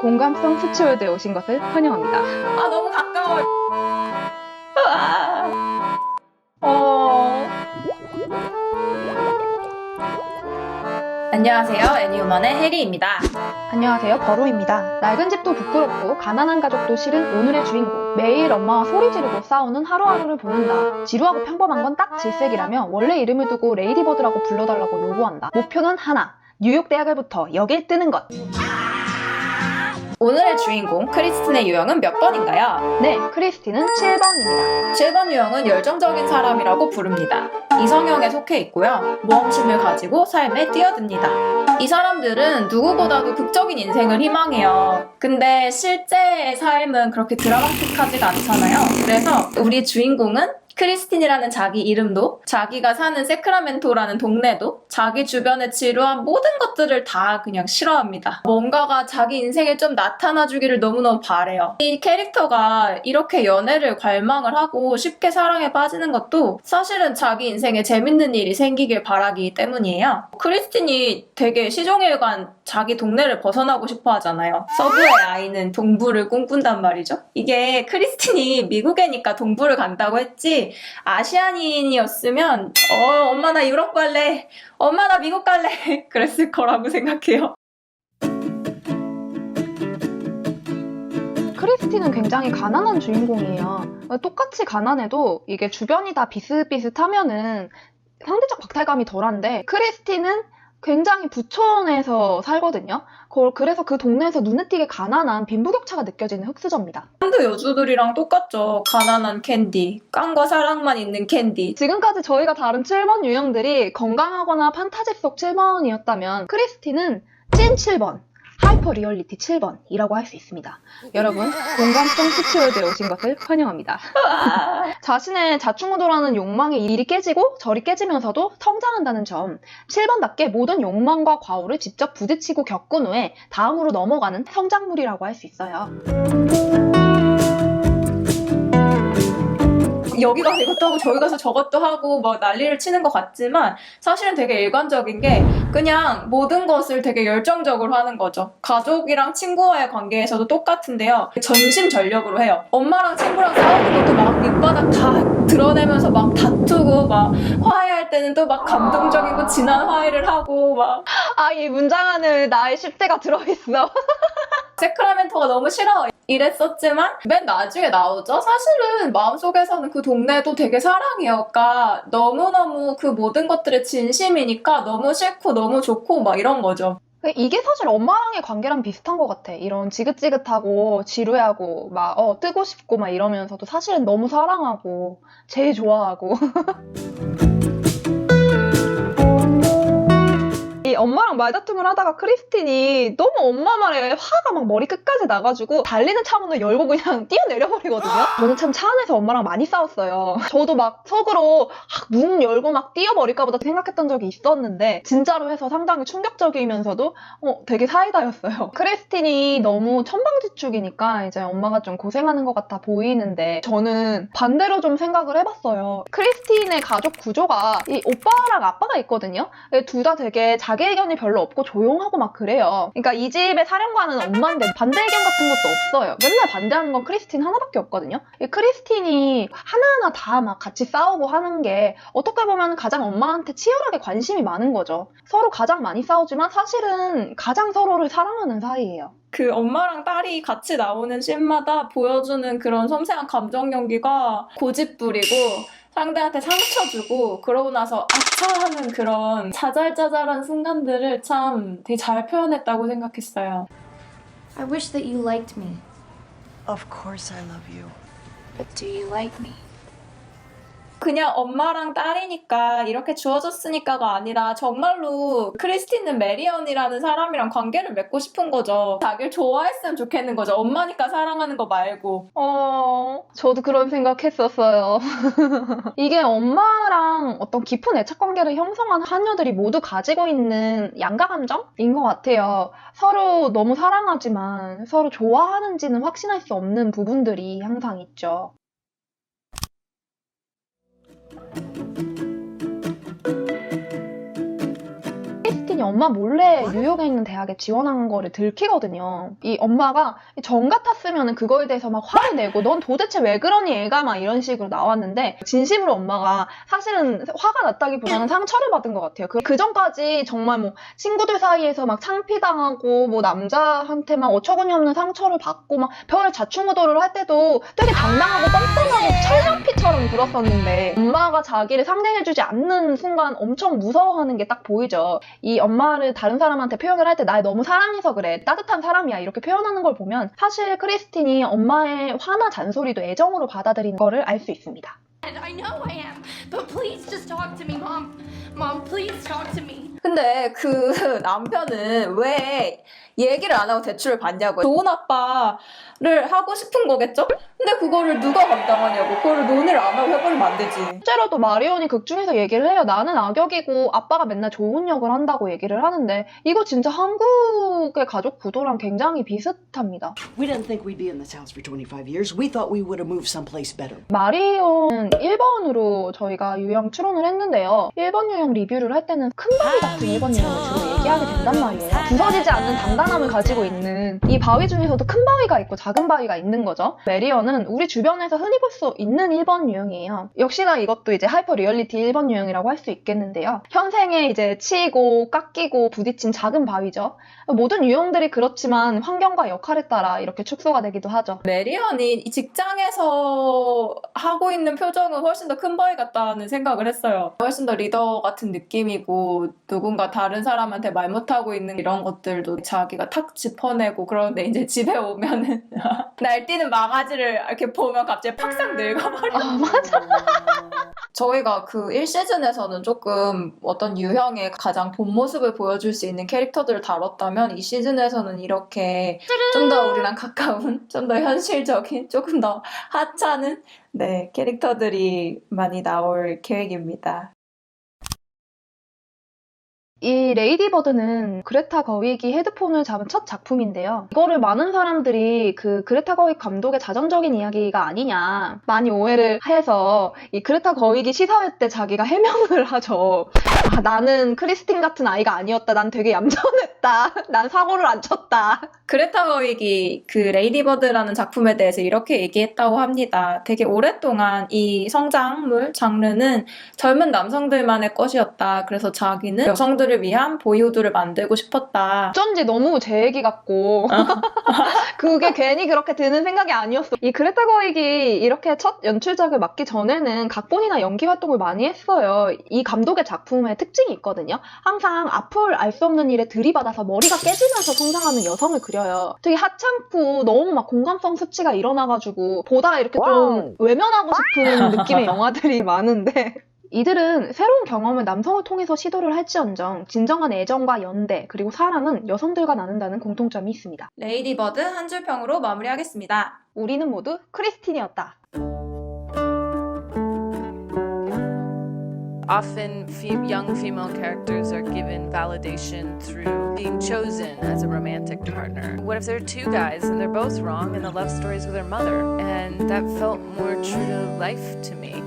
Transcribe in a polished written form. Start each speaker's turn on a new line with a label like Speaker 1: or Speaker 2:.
Speaker 1: 공감성 수치월드에 오신 것을 환영합니다.
Speaker 2: 아, 너무 가까워. 안녕하세요, 애니우먼의 해리입니다.
Speaker 1: 안녕하세요, 버로입니다. 낡은 집도 부끄럽고 가난한 가족도 싫은 오늘의 주인공. 매일 엄마와 소리 지르고 싸우는 하루하루를 보낸다. 지루하고 평범한 건 딱 질색이라며 원래 이름을 두고 레이디버드라고 불러달라고 요구한다. 목표는 하나, 뉴욕 대학을 붙어 여길 뜨는 것.
Speaker 2: 오늘의 주인공 크리스틴의 유형은 몇 번인가요?
Speaker 1: 네, 크리스틴은 7번입니다.
Speaker 2: 7번 유형은 열정적인 사람이라고 부릅니다. 이성형에 속해 있고요. 모험심을 가지고 삶에 뛰어듭니다. 이 사람들은 누구보다도 극적인 인생을 희망해요. 근데 실제의 삶은 그렇게 드라마틱하지가 않잖아요. 그래서 우리 주인공은 크리스틴이라는 자기 이름도, 자기가 사는 세크라멘토라는 동네도, 자기 주변의 지루한 모든 것들을 다 그냥 싫어합니다. 뭔가가 자기 인생에 좀 나타나주기를 너무너무 바래요. 이 캐릭터가 이렇게 연애를 갈망을 하고 쉽게 사랑에 빠지는 것도 사실은 자기 인생에 재밌는 일이 생기길 바라기 때문이에요. 크리스틴이 되게 시종일관 자기 동네를 벗어나고 싶어 하잖아요. 서부의 아이는 동부를 꿈꾼단 말이죠. 이게 크리스틴이 미국애니까 동부를 간다고 했지, 아시아인이었으면 엄마 나 유럽 갈래, 엄마 나 미국 갈래 그랬을 거라고 생각해요.
Speaker 1: 크리스틴은 굉장히 가난한 주인공이에요. 똑같이 가난해도 이게 주변이 다 비슷비슷하면은 상대적 박탈감이 덜한데, 크리스틴은 굉장히 부촌에서 살거든요. 그래서 그 동네에서 눈에 띄게 가난한 빈부격차가 느껴지는 흑수저입니다.
Speaker 2: 한도 여주들이랑 똑같죠. 가난한 캔디, 깡과 사랑만 있는 캔디.
Speaker 1: 지금까지 저희가 다룬 7번 유형들이 건강하거나 판타지 속 7번이었다면 크리스틴은 찐 7번, 하이퍼 리얼리티 7번이라고 할 수 있습니다. 여러분, 공감성 수치월드에 오신 것을 환영합니다. 자신의 자충우돌하는 욕망이 이리 깨지고 저리 깨지면서도 성장한다는 점, 7번답게 모든 욕망과 과오를 직접 부딪히고 겪은 후에 다음으로 넘어가는 성장물이라고 할 수 있어요.
Speaker 2: 여기 가서 이것도 하고 저기 가서 저것도 하고 막 난리를 치는 것 같지만 사실은 되게 일관적인 게 그냥 모든 것을 되게 열정적으로 하는 거죠. 가족이랑 친구와의 관계에서도 똑같은데요. 전심전력으로 해요. 엄마랑 친구랑 싸우는 것도 막 밑바닥 다 드러내면서 막 다투고, 막 화해할 때는 또 막 감동적이고 진한 화해를 하고 막.
Speaker 1: 이 문장 안에 나의 10대가 들어있어.
Speaker 2: 세크라멘토가 너무 싫어 이랬었지만 맨 나중에 나오죠. 사실은 마음속에서는 그 동네도 되게 사랑해요. 그러니까 너무너무 그 모든 것들의 진심이니까 너무 싫고 너무 좋고 막 이런 거죠.
Speaker 1: 이게 사실 엄마랑의 관계랑 비슷한 것 같아. 이런 지긋지긋하고 지루해하고 막 뜨고 싶고 막 이러면서도 사실은 너무 사랑하고 제일 좋아하고. 이 엄마랑 말다툼을 하다가 크리스틴이 너무 엄마 말에 화가 막 머리 끝까지 나가지고 달리는 차 문을 열고 그냥 뛰어내려버리거든요. 저는 참 차 안에서 엄마랑 많이 싸웠어요. 저도 막 속으로 문 열고 막 뛰어버릴까 보다 생각했던 적이 있었는데 진짜로 해서 상당히 충격적이면서도 되게 사이다였어요. 크리스틴이 너무 천방지축이니까 이제 엄마가 좀 고생하는 것 같아 보이는데, 저는 반대로 좀 생각을 해봤어요. 크리스틴의 가족 구조가 이 오빠랑 아빠가 있거든요. 둘 다 되게 자기 의견이 별로 없고 조용하고 막 그래요. 그러니까 이 집의 사령관은 엄마인데 반대 의견 같은 것도 없어요. 맨날 반대하는 건 크리스틴 하나밖에 없거든요. 이 크리스틴이 하나하나 다 막 같이 싸우고 하는 게 어떻게 보면 가장 엄마한테 치열하게 관심이 많은 거죠. 서로 가장 많이 싸우지만 사실은 가장 서로를 사랑하는 사이예요.
Speaker 2: 그 엄마랑 딸이 같이 나오는 씬마다 보여주는 그런 섬세한 감정 연기가 고집부리고 상대한테 상처 주고 그러고 나서 아차 하는 그런 자잘자잘한 순간들을 참 되게 잘 표현했다고 생각했어요.
Speaker 3: I wish that you liked me.
Speaker 4: Of course I love you.
Speaker 3: But do you like me?
Speaker 2: 그냥 엄마랑 딸이니까 이렇게 주어졌으니까가 아니라 정말로 크리스틴은 메리언이라는 사람이랑 관계를 맺고 싶은 거죠. 자기를 좋아했으면 좋겠는 거죠. 엄마니까 사랑하는 거 말고.
Speaker 1: 저도 그런 생각했었어요. 이게 엄마랑 어떤 깊은 애착 관계를 형성한 하녀들이 모두 가지고 있는 양가 감정인 것 같아요. 서로 너무 사랑하지만 서로 좋아하는지는 확신할 수 없는 부분들이 항상 있죠. 엄마 몰래 뉴욕에 있는 대학에 지원한 거를 들키거든요. 이 엄마가 전 같았으면 그거에 대해서 막 화를 내고 넌 도대체 왜 그러니 애가 막 이런 식으로 나왔는데 진심으로 엄마가 사실은 화가 났다기보다는 상처를 받은 것 같아요. 그 전까지 정말 뭐 친구들 사이에서 막 창피당하고 뭐 남자한테 막 어처구니 없는 상처를 받고 막 별의 자충우돌을 할 때도 되게 당당하고 뻔뻔하고 철장피처럼 굴었었는데 엄마가 자기를 상대해주지 않는 순간 엄청 무서워하는 게 딱 보이죠. 이 엄마를 다른 사람한테 표현을 할 때 날 너무 사랑해서 그래, 따뜻한 사람이야 이렇게 표현하는 걸 보면 사실 크리스틴이 엄마의 화나 잔소리도 애정으로 받아들인 거를 알 수 있습니다.
Speaker 3: I know I am, but please just talk to me, Mom. Mom, please talk to me.
Speaker 2: 근데 그 남편은 왜 얘기를 안 하고 대출을 받냐고요. 좋은 아빠를 하고 싶은 거겠죠? 근데 그거를 누가 감당하냐고. 그거를 논의를 안 하고 해버리면 안 되지.
Speaker 1: 실제로도 마리온이 극 중에서 얘기를 해요. 나는 악역이고 아빠가 맨날 좋은 역을 한다고 얘기를 하는데 이거 진짜 한국의 가족 구도랑 굉장히 비슷합니다.
Speaker 4: We didn't think we'd be in this house for 25 years. We thought we would have moved someplace better.
Speaker 1: 마리온은 1번으로 저희가 유형 추론을 했는데요. 1번 유형 리뷰를 할 때는 큰 바위 같은 1번 유형을 주로 얘기하게 된단 말이에요. 부서지지 않는 단단함을 가지고 있는 이 바위 중에서도 큰 바위가 있고 작은 바위가 있는 거죠. 메리언은 우리 주변에서 흔히 볼 수 있는 1번 유형이에요. 역시나 이것도 이제 하이퍼 리얼리티 1번 유형이라고 할 수 있겠는데요. 현생에 이제 치이고 깎이고 부딪힌 작은 바위죠. 모든 유형들이 그렇지만 환경과 역할에 따라 이렇게 축소가 되기도 하죠.
Speaker 2: 메리언이 이 직장에서 하고 있는 표정은 훨씬 더 큰 바위 같다는 생각을 했어요. 훨씬 더 리더 같은 느낌이고 누군가 다른 사람한테 말 못하고 있는 이런 것들도 자기가 탁 짚어내고 그런데 이제 집에 오면은 날뛰는 망아지를 이렇게 보면 갑자기 팍싹 늙어버려.
Speaker 1: 아, 맞아.
Speaker 2: 저희가 그 1시즌에서는 조금 어떤 유형의 가장 본 모습을 보여줄 수 있는 캐릭터들을 다뤘다면 이 시즌에서는 이렇게 좀 더 우리랑 가까운, 좀 더 현실적인, 조금 더 하찮은 캐릭터들이 많이 나올 계획입니다.
Speaker 1: 이 레이디버드는 그레타 거윅이 헤드폰을 잡은 첫 작품인데요. 이거를 많은 사람들이 그 그레타 거윅 감독의 자전적인 이야기가 아니냐 많이 오해를 해서 이 그레타 거윅이 시사회 때 자기가 해명을 하죠. 아, 나는 크리스틴 같은 아이가 아니었다. 난 되게 얌전했다. 난 사고를 안 쳤다.
Speaker 2: 그레타 거윅이 그 레이디버드라는 작품에 대해서 이렇게 얘기했다고 합니다. 되게 오랫동안 이 성장물 장르는 젊은 남성들만의 것이었다. 그래서 자기는 여성들을 위한 보이후드를 만들고 싶었다.
Speaker 1: 어쩐지 너무 제 얘기 같고 그게 괜히 그렇게 드는 생각이 아니었어. 이 그레타 거윅이 이렇게 첫 연출작을 맡기 전에는 각본이나 연기 활동을 많이 했어요. 이 감독의 작품의 특징이 있거든요. 항상 앞을 알 수 없는 일에 들이받아서 머리가 깨지면서 성장하는 여성을 그려요. 되게 하찮고 너무 막 공감성 수치가 일어나가지고 보다가 이렇게 좀 외면하고 싶은 느낌의 영화들이 많은데 이들은 새로운 경험을 남성을 통해서 시도를 할지언정 진정한 애정과 연대 그리고 사랑은 여성들과 나눈다는 공통점이 있습니다.
Speaker 2: 레이디버드 한 줄 평으로 마무리하겠습니다.
Speaker 1: 우리는 모두 크리스틴이었다.
Speaker 5: Often, young female characters are given validation through being chosen as a romantic partner. What if there are two guys and they're both wrong and the love story's with their mother? And that felt more true to life to me.